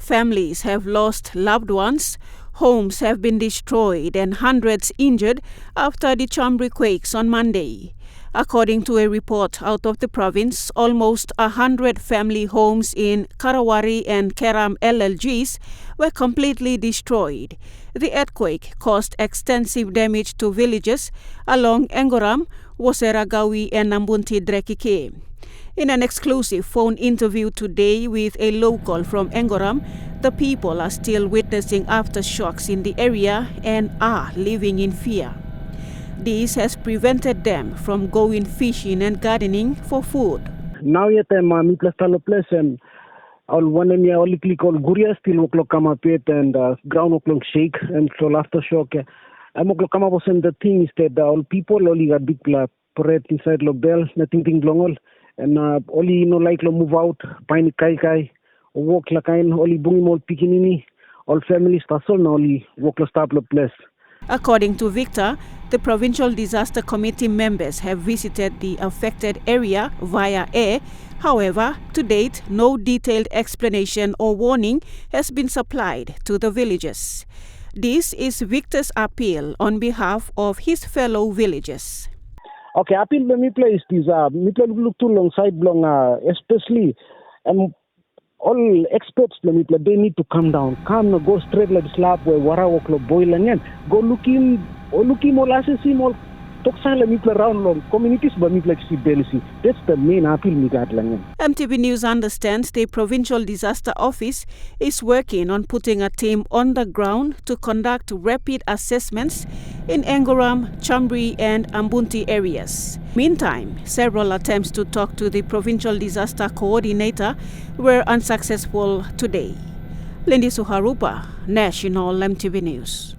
Families have lost loved ones, homes have been destroyed and hundreds injured after the Chambri quakes on Monday. According to a report out of the province, almost 100 family homes in Karawari and Keram LLGs were completely destroyed. The earthquake caused extensive damage to villages along Engoram, Wosera Gawi and Nambunti Drekike. In an exclusive phone interview today with a local from Engoram, the people are still witnessing aftershocks in the area and are living in fear. This has prevented them from going fishing and gardening for food. Now yet mi plastalo place and all one and ya only click on guria still o'clock come up it and ground o'clock shake and so aftershock. I'm o'clock come up and the thing is that all people only got big parade inside lo bell, nothing long and only like lo move out, pine kai walk la kain only bungi mol pikinini, all families tasol na only walk lo stop lo place. According to Victor, the Provincial Disaster Committee members have visited the affected area via air. However, to date, no detailed explanation or warning has been supplied to the villagers. This is Victor's appeal on behalf of his fellow villagers. Okay, appeal me place is me look too long side long especially all experts they need to come down, go straight like slab where wara oklo boil and go looking all assassin all toxal around long communities but like see that's the main appeal me got lang. EMTV News understands the Provincial Disaster Office is working on putting a team on the ground to conduct rapid assessments in Engoram, Chambri and Ambunti areas. Meantime, several attempts to talk to the Provincial Disaster Coordinator were unsuccessful today. Lindy Suharupa, National EMTV News.